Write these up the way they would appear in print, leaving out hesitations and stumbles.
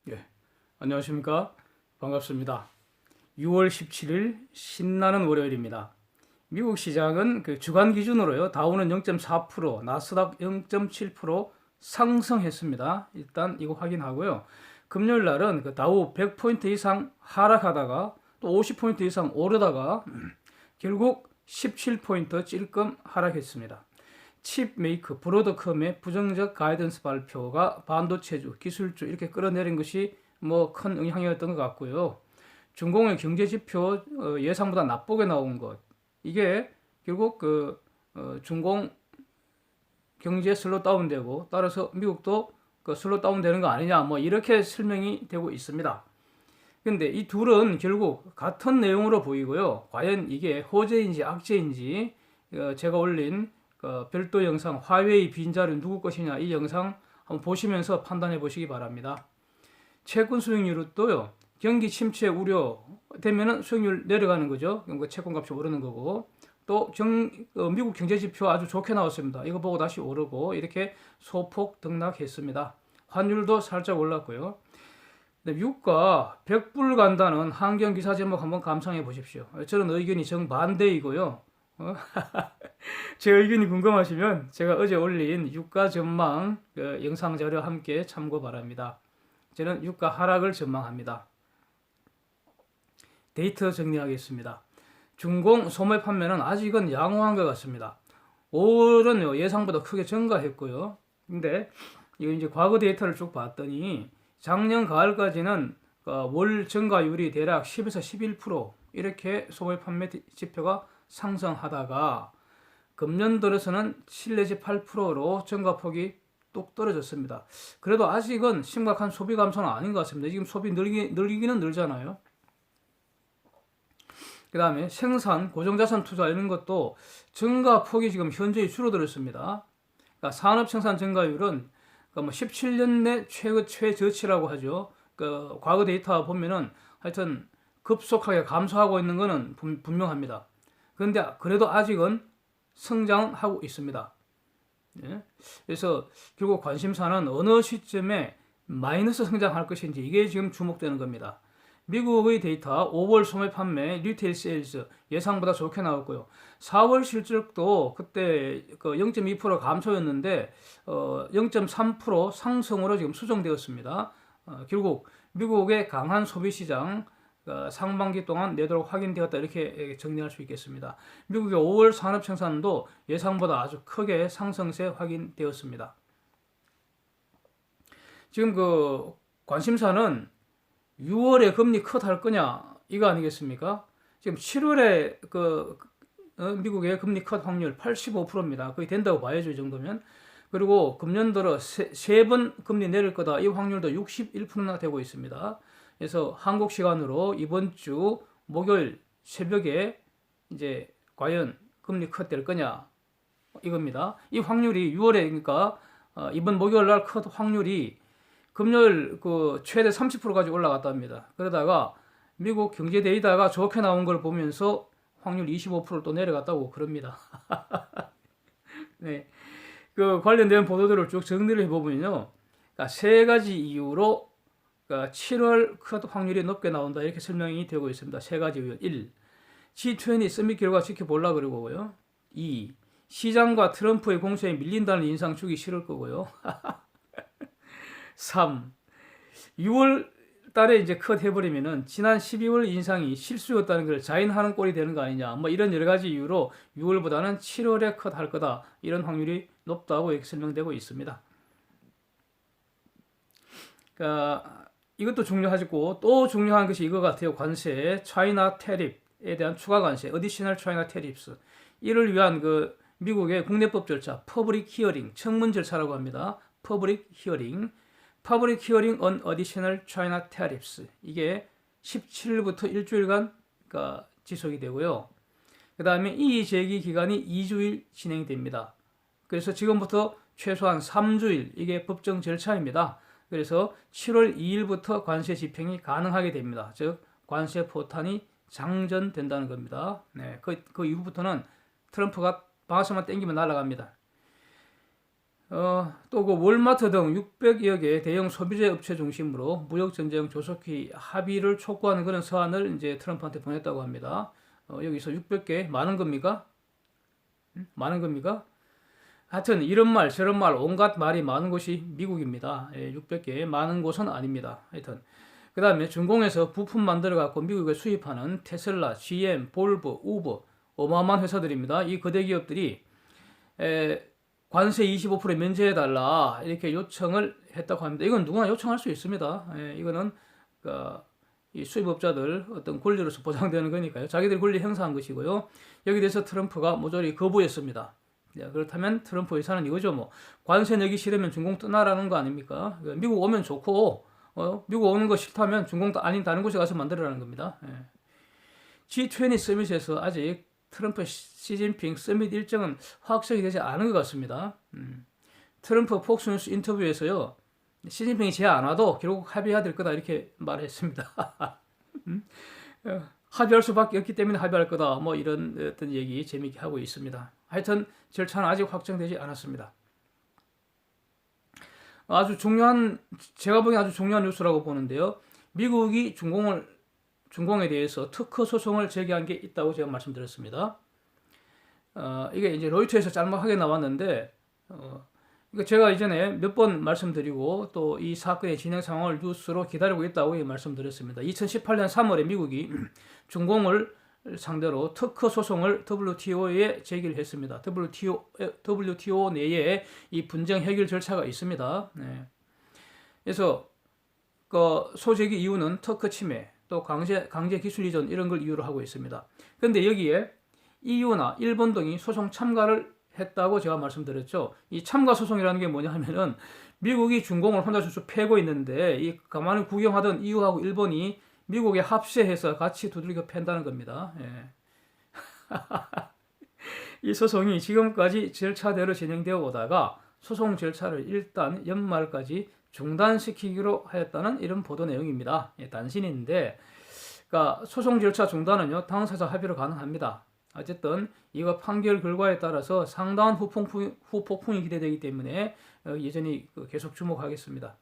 예, 안녕하십니까? 반갑습니다. 6월 17일 신나는 월요일입니다. 미국 시장은 그 주간 기준으로요. 다우는 0.4%, 나스닥 0.7% 상승했습니다. 일단 이거 확인하고요. 금요일 날은 그 다우 100포인트 이상 하락하다가 또 50포인트 이상 오르다가 결국 17포인트 찔끔 하락했습니다. 칩메이크, 브로드컴의 부정적 가이던스 발표가 반도체주, 기술주 이렇게 끌어내린 것이 뭐 큰 영향이었던 것 같고요. 중공의 경제 지표 예상보다 나쁘게 나온 것, 이게 결국 중공 경제 슬로 다운되고 따라서 미국도 그 슬로 다운되는 거 아니냐, 뭐 이렇게 설명이 되고 있습니다. 근데 이 둘은 결국 같은 내용으로 보이고요. 과연 이게 호재인지 악재인지 제가 올린 별도 영상 화웨이 빈자리 누구 것이냐 이 영상 한번 보시면서 판단해 보시기 바랍니다. 채권 수익률도요. 경기 침체 우려 되면은 수익률 내려가는 거죠. 그러니까 채권 값이 오르는 거고 또 미국 경제 지표 아주 좋게 나왔습니다. 이거 보고 다시 오르고 이렇게 소폭 등락했습니다. 환율도 살짝 올랐고요. 유가 100불 간다는 한경 기사 제목 한번 감상해 보십시오. 저는 의견이 정반대이고요. 제 의견이 궁금하시면 제가 어제 올린 유가 전망 영상 자료 함께 참고 바랍니다. 저는 유가 하락을 전망합니다. 데이터 정리하겠습니다. 중공 소매 판매는 아직은 양호한 것 같습니다. 5월은 예상보다 크게 증가했고요. 근데 이거 이제 과거 데이터를 쭉 봤더니 작년 가을까지는 월 증가율이 대략 10에서 11% 이렇게 소매 판매 지표가 상승하다가 금년 들어서는 7 내지 8%로 증가폭이 뚝 떨어졌습니다. 그래도 아직은 심각한 소비 감소는 아닌 것 같습니다. 지금 소비 늘기는 늘잖아요. 그 다음에 생산, 고정자산 투자 이런 것도 증가폭이 지금 현저히 줄어들었습니다. 그러니까 산업 생산 증가율은 뭐 17년 내 최저치라고 하죠. 과거 데이터 보면은 하여튼 급속하게 감소하고 있는 것은 분명합니다. 그런데 그래도 아직은 성장하고 있습니다. 예? 그래서 결국 관심사는 어느 시점에 마이너스 성장할 것인지 이게 지금 주목되는 겁니다. 미국의 데이터 5월 소매 판매 리테일 세일즈 예상보다 좋게 나왔고요. 4월 실적도 그때 0.2% 감소였는데 0.3% 상승으로 지금 수정되었습니다. 결국 미국의 강한 소비 시장 상반기 동안 내도록 확인되었다 이렇게 정리할 수 있겠습니다. 미국의 5월 산업 생산도 예상보다 아주 크게 상승세 확인되었습니다. 지금 관심사는 6월에 금리 컷 할 거냐 이거 아니겠습니까? 지금 7월에 미국의 금리 컷 확률 85%입니다. 거의 된다고 봐야죠, 이 정도면. 그리고 금년 들어 세 번 금리 내릴 거다. 이 확률도 61%나 되고 있습니다. 그래서 한국 시간으로 이번 주 목요일 새벽에 이제 과연 금리 컷 될 거냐 이겁니다. 이 확률이 6월에 그러니까 이번 목요일 날 컷 확률이 금요일 최대 30%까지 올라갔답니다. 그러다가 미국 경제 데이터가 좋게 나온 걸 보면서 확률 25%또 내려갔다고 그럽니다. 네. 관련된 보도들을 쭉 정리를 해보면요. 그러니까 세 가지 이유로 7월 컷 확률이 높게 나온다 이렇게 설명이 되고 있습니다. 세 가지 이유. 1. G20 서밋 결과 지켜보려고 그러고요. 2. 시장과 트럼프의 공세에 밀린다는 인상 주기 싫을 거고요. 3. 6월 달에 이제 컷 해버리면은 지난 12월 인상이 실수였다는 걸 자인하는 꼴이 되는 거 아니냐. 뭐 이런 여러 가지 이유로 6월보다는 7월에 컷 할 거다. 이런 확률이 높다고 이렇게 설명되고 있습니다. 그러니까 이것도 중요하고 또 중요한 것이 이거 같아요. 관세, 차이나 테립에 대한 추가 관세, 어디셔널 차이나 테립스. 이를 위한 미국의 국내법 절차, 퍼블릭 히어링, 청문 절차라고 합니다. 퍼블릭 히어링. Public Hearing on Additional China Tariffs 이게 17일부터 일주일간 지속이 되고요. 그 다음에 이의 제기 기간이 2주일 진행됩니다. 그래서 지금부터 최소한 3주일 이게 법정 절차입니다. 그래서 7월 2일부터 관세 집행이 가능하게 됩니다. 즉 관세 포탄이 장전된다는 겁니다. 네, 그 이후부터는 트럼프가 방아쇠만 땡기면 날아갑니다. 또 그 월마트 등 600여 개 대형 소비재 업체 중심으로 무역 전쟁 조속히 합의를 촉구하는 그런 서한을 이제 트럼프한테 보냈다고 합니다. 여기서 600개 많은 겁니까? 많은 겁니까? 하여튼 이런 말 저런 말 온갖 말이 많은 곳이 미국입니다. 600개 많은 곳은 아닙니다. 하여튼 그 다음에 중공에서 부품 만들어 갖고 미국에 수입하는 테슬라, GM, 볼보, 우버 어마어마한 회사들입니다. 이 거대 기업들이 관세 25% 면제해달라 이렇게 요청을 했다고 합니다. 이건 누구나 요청할 수 있습니다. 이거는 이 수입업자들 어떤 권리로서 보장되는 거니까요. 자기들이 권리 행사한 것이고요. 여기 대해서 트럼프가 모조리 거부했습니다. 그렇다면 트럼프 의사는 이거죠. 뭐 관세 내기 싫으면 중공 떠나라는 거 아닙니까? 미국 오면 좋고 미국 오는 거 싫다면 중공 아닌 다른 곳에 가서 만들어라는 겁니다. G20 서밋에서 아직 트럼프 시진핑 서밋 일정은 확정이 되지 않은 것 같습니다. 트럼프 폭스뉴스 인터뷰에서요. 시진핑이 제 안 와도 결국 합의해야 될 거다 이렇게 말했습니다. 합의할 수밖에 없기 때문에 합의할 거다. 뭐 이런 어떤 얘기 재미있게 하고 있습니다. 하여튼 절차는 아직 확정되지 않았습니다. 아주 중요한 제가 보기엔 아주 중요한 뉴스라고 보는데요. 미국이 중공에 대해서 특허 소송을 제기한 게 있다고 제가 말씀드렸습니다. 이게 이제 로이터에서 짤막하게 나왔는데 이거 제가 이전에 몇 번 말씀드리고 또 이 사건의 진행 상황을 뉴스로 기다리고 있다고 말씀드렸습니다. 2018년 3월에 미국이 중공을 상대로 특허 소송을 WTO에 제기를 했습니다. WTO 내에 이 분쟁 해결 절차가 있습니다. 그래서 그 소제기 이유는 특허 침해, 또 강제 기술 이전 이런 걸 이유로 하고 있습니다. 그런데 여기에 EU나 일본 등이 소송 참가를 했다고 제가 말씀드렸죠. 이 참가 소송이라는 게 뭐냐 하면은 미국이 중공을 혼자 쭉 패고 있는데 이 가만히 구경하던 EU하고 일본이 미국에 합세해서 같이 두들겨 팬다는 겁니다. 이 소송이 지금까지 절차대로 진행되어 오다가 소송 절차를 일단 연말까지 중단시키기로 하였다는 이런 보도 내용입니다. 단신인데, 그러니까 소송 절차 중단은요 당사자 합의로 가능합니다. 어쨌든 이거 판결 결과에 따라서 상당한 후폭풍이 기대되기 때문에 여전히 계속 주목하겠습니다.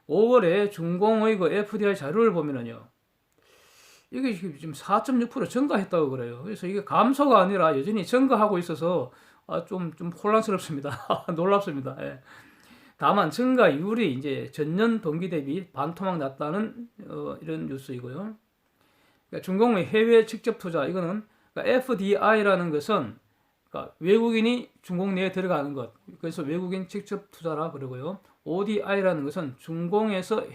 5월에 중공의 그 FDI 자료를 보면은요, 이게 지금 4.6% 증가했다고 그래요. 그래서 이게 감소가 아니라 여전히 증가하고 있어서 좀 혼란스럽습니다. 놀랍습니다. 다만 증가율이 이제 전년 동기 대비 반토막 났다는 이런 뉴스이고요. 그러니까 중공의 해외 직접 투자 이거는 그러니까 FDI라는 것은 그러니까 외국인이 중공 내에 들어가는 것, 그래서 외국인 직접 투자라 그러고요. ODI라는 것은 중공에서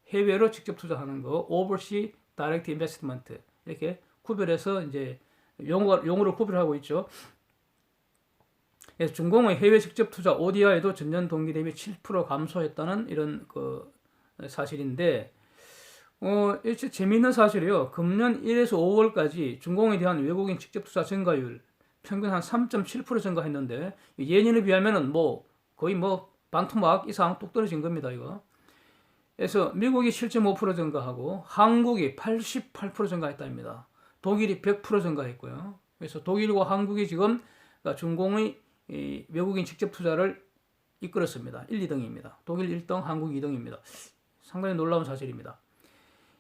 해외로 직접 투자하는 거, Overseas Direct Investment 이렇게 구별해서 이제 용어로 구별하고 있죠. 그래서 중공의 해외 직접 투자 ODI도 전년 동기 대비 7% 감소했다는 이런 그 사실인데. 재미있는 사실이요. 금년 1에서 5월까지 중공에 대한 외국인 직접 투자 증가율 평균 한 3.7% 증가했는데 예년에 비하면은 뭐 거의 뭐 반토막 이상 뚝 떨어진 겁니다, 이거. 그래서 미국이 7.5% 증가하고 한국이 88% 증가했답니다. 독일이 100% 증가했고요. 그래서 독일과 한국이 지금 중공의 외국인 직접 투자를 이끌었습니다. 1, 2등입니다. 독일 1등, 한국 2등입니다. 상당히 놀라운 사실입니다.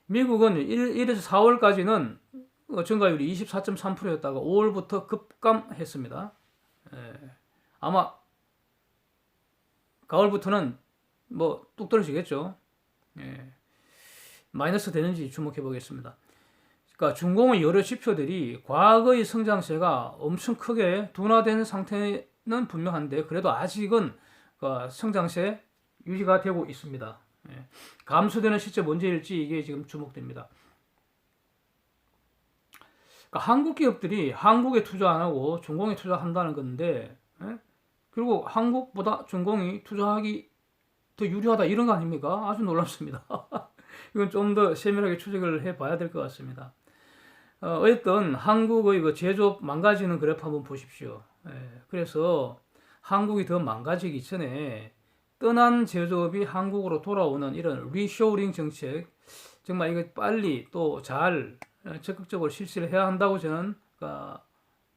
미국은 1에서 4월까지는 증가율이 24.3%였다가 5월부터 급감했습니다. 아마 가을부터는 뭐 뚝 떨어지겠죠. 마이너스 되는지 주목해 보겠습니다. 그러니까 중공의 여러 지표들이 과거의 성장세가 엄청 크게 둔화된 상태는 분명한데 그래도 아직은 성장세 유지가 되고 있습니다. 감소되는 시점 언제일지 이게 지금 주목됩니다. 그러니까 한국 기업들이 한국에 투자 안 하고 중공에 투자한다는 건데 결국 한국보다 중공이 투자하기 더 유리하다 이런 거 아닙니까? 아주 놀랍습니다. 이건 좀 더 세밀하게 추적을 해봐야 될 것 같습니다. 어쨌든 한국의 그 제조업 망가지는 그래프 한번 보십시오. 그래서 한국이 더 망가지기 전에 떠난 제조업이 한국으로 돌아오는 이런 리쇼어링 정책 정말 이거 빨리 또 잘 적극적으로 실시를 해야 한다고 저는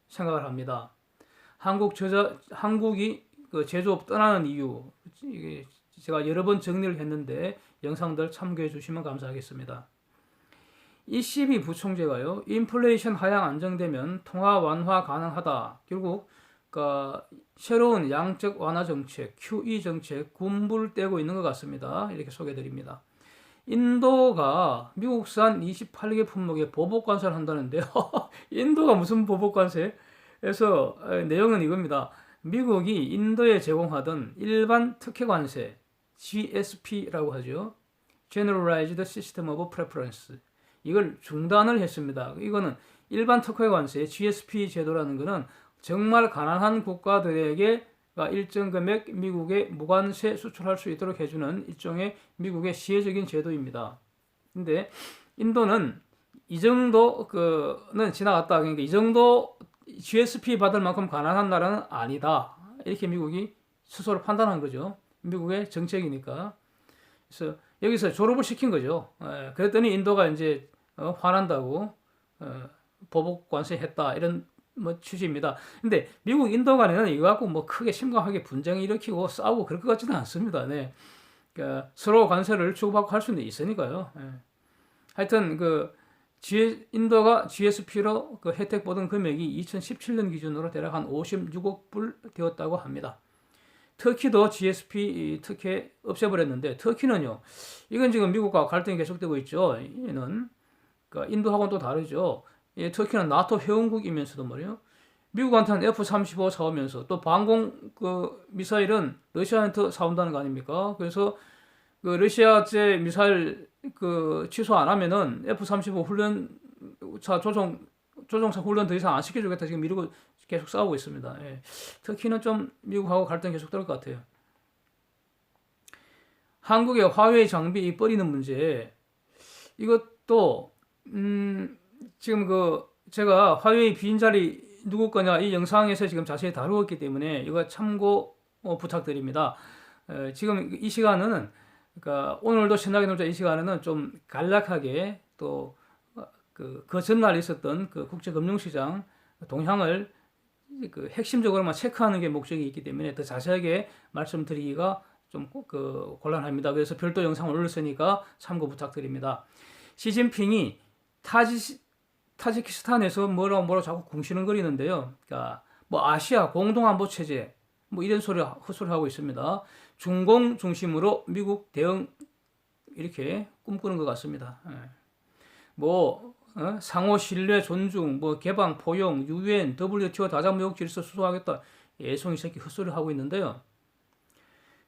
생각을 합니다. 한국이 그 제조업 떠나는 이유, 이게 제가 여러 번 정리를 했는데 영상들 참고해 주시면 감사하겠습니다. ECB 부총재가요, 인플레이션 하향 안정되면 통화 완화 가능하다. 결국 그 새로운 양적 완화 정책, QE 정책 군불 떼고 있는 것 같습니다. 이렇게 소개드립니다. 인도가 미국산 28개 품목에 보복 관세를 한다는데요. 인도가 무슨 보복 관세? 그래서 내용은 이겁니다. 미국이 인도에 제공하던 일반 특혜 관세, GSP라고 하죠. Generalized System of Preference. 이걸 중단을 했습니다. 이거는 일반 특혜 관세, GSP 제도라는 것은 정말 가난한 국가들에게 일정 금액 미국에 무관세 수출할 수 있도록 해주는 일종의 미국의 시혜적인 제도입니다. 근데 인도는 이 정도는 지나갔다. 그러니까 이 정도 GSP 받을 만큼 가난한 나라는 아니다. 이렇게 미국이 스스로 판단한 거죠. 미국의 정책이니까. 그래서 여기서 졸업을 시킨 거죠. 그랬더니 인도가 이제 화난다고 보복 관세했다 이런 취지입니다. 근데 미국 인도 간에는 이거 갖고 뭐 크게 심각하게 분쟁을 일으키고 싸우고 그럴 것 같지는 않습니다. 네. 그러니까 서로 관세를 주고받고 할 수는 있으니까요. 하여튼 인도가 GSP로 그 혜택 보던 금액이 2017년 기준으로 대략 한 56억 불 되었다고 합니다. 터키도 GSP 특혜 없애버렸는데, 터키는요, 이건 지금 미국과 갈등이 계속되고 있죠. 얘는 그러니까 인도하고는 또 다르죠. 터키는 나토 회원국이면서도 말이에요. 미국한테는 F-35 사오면서 또 방공 미사일은 러시아한테 사온다는 거 아닙니까? 그래서 그 러시아제 미사일 취소 안 하면은 F-35 훈련차 조종사 훈련 더 이상 안 시켜주겠다 지금 이러고 계속 싸우고 있습니다. 예. 터키는 좀 미국하고 갈등 계속 될 것 같아요. 한국의 화웨이 장비 버리는 문제, 이것도 지금 제가 화웨이 빈자리 누구 거냐 이 영상에서 지금 자세히 다루었기 때문에 이거 참고 부탁드립니다. 지금 이 시간은 그러니까 오늘도 신나게 놀자 이 시간에는 좀 간략하게 또 그 전날 있었던 그 국제금융시장 동향을 핵심적으로만 체크하는 게 목적이 있기 때문에 더 자세하게 말씀드리기가 좀 곤란합니다. 그래서 별도 영상을 올렸으니까 참고 부탁드립니다. 시진핑이 타지키스탄에서 뭐라고 자꾸 궁시렁거리는데요. 그러니까 뭐 아시아 공동안보 체제 뭐 이런 헛소리 하고 있습니다. 중공 중심으로 미국 대응 이렇게 꿈꾸는 것 같습니다. 상호 신뢰 존중, 개방 포용, UN, WTO 다자무역 질서 수호하겠다. 애송이 새끼 헛소리 하고 있는데요.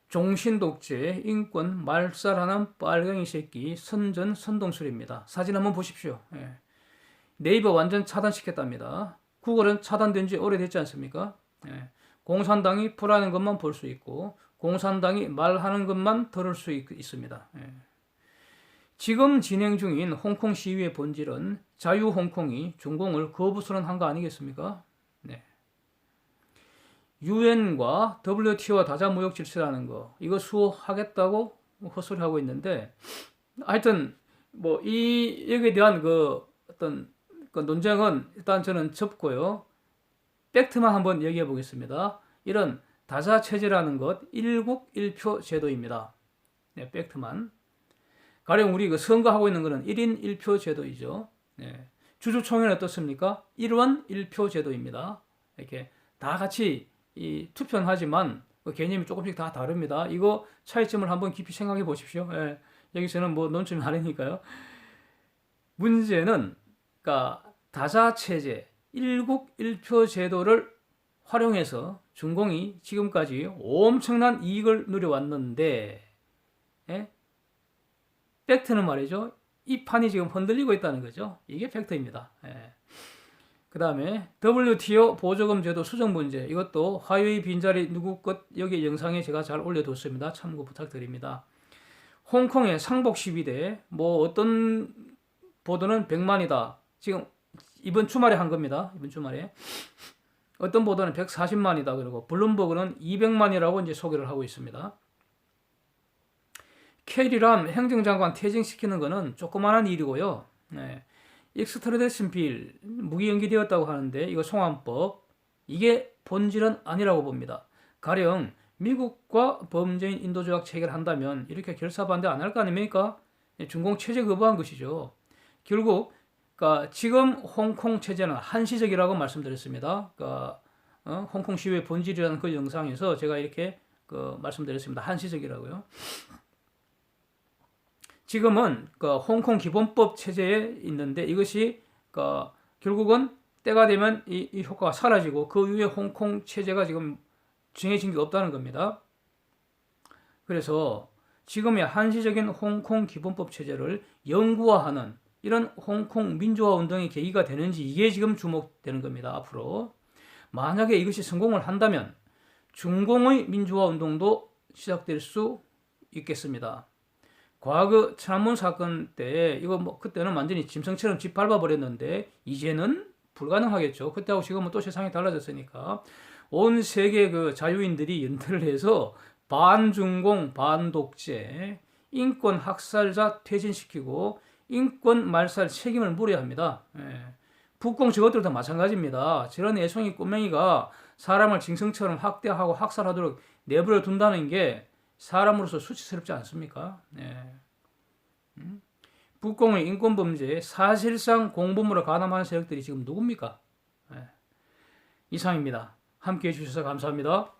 종신 독재, 인권, 말살하는 빨갱이 새끼 선동술입니다. 사진 한번 보십시오. 네이버 완전 차단시켰답니다. 구글은 차단된 지 오래됐지 않습니까? 공산당이 풀하는 것만 볼 수 있고 공산당이 말하는 것만 들을 수 있습니다. 지금 진행 중인 홍콩 시위의 본질은 자유 홍콩이 중공을 거부선언한 거 아니겠습니까? 네. UN과 WTO와 다자무역 질서라는 거 이거 수호하겠다고 헛소리하고 있는데 하여튼 여기에 대한 어떤 논쟁은 일단 저는 접고요. 팩트만 한번 얘기해 보겠습니다. 이런 다자체제라는 것 일국 일표 제도입니다. 네, 팩트만. 가령 우리 선거하고 있는 것은 1인 1표 제도이죠. 네. 주주총회는 어떻습니까? 1원 1표 제도입니다. 이렇게 다 같이 투표는 하지만 개념이 조금씩 다 다릅니다. 이거 차이점을 한번 깊이 생각해 보십시오. 여기서는 논점이 아니니까요. 문제는 다자체제, 일국 일표 제도를 활용해서 중공이 지금까지 엄청난 이익을 누려왔는데 팩트는 말이죠. 이 판이 지금 흔들리고 있다는 거죠. 이게 팩트입니다. 그 다음에 WTO 보조금 제도 수정 문제 이것도 화웨이 빈자리 누구 것 여기 영상에 제가 잘 올려뒀습니다. 참고 부탁드립니다. 홍콩의 상복 12대 어떤 보도는 100만이다. 지금 이번 주말에 한 겁니다. 이번 주말에 어떤 보도는 140만이다. 그리고 블룸버그는 200만이라고 이제 소개를 하고 있습니다. 캐리람 행정장관 퇴진시키는 것은 조그마한 일이고요. 익스트라디션 빌 무기 연기되었다고 하는데 이거 송환법 이게 본질은 아니라고 봅니다. 가령 미국과 범죄인 인도조약 체결을 한다면 이렇게 결사 반대 안 할 거 아닙니까? 중공 체제 거부한 것이죠. 결국 그러니까 지금 홍콩 체제는 한시적이라고 말씀드렸습니다. 그러니까 홍콩 시위의 본질이라는 그 영상에서 제가 이렇게 말씀드렸습니다. 한시적이라고요. 지금은 홍콩 기본법 체제에 있는데 이것이 결국은 때가 되면 이 효과가 사라지고 그 이후에 홍콩 체제가 지금 정해진 게 없다는 겁니다. 그래서 지금의 한시적인 홍콩 기본법 체제를 영구화하는 이런 홍콩 민주화 운동의 계기가 되는지 이게 지금 주목되는 겁니다. 앞으로 만약에 이것이 성공을 한다면 중공의 민주화 운동도 시작될 수 있겠습니다. 과거 천안문 사건 때 이거 그때는 완전히 짐승처럼 짓밟아 버렸는데 이제는 불가능하겠죠. 그때하고 지금은 또 세상이 달라졌으니까 온 세계 그 자유인들이 연대를 해서 반중공, 반독재, 인권 학살자 퇴진시키고 인권 말살 책임을 물어야 합니다. 북공 저것들도 마찬가지입니다. 저런 애송이 꼬맹이가 사람을 짐승처럼 학대하고 학살하도록 내버려 둔다는 게 사람으로서 수치스럽지 않습니까? 북공의 인권범죄에 사실상 공범으로 가담하는 세력들이 지금 누굽니까? 이상입니다. 함께해 주셔서 감사합니다.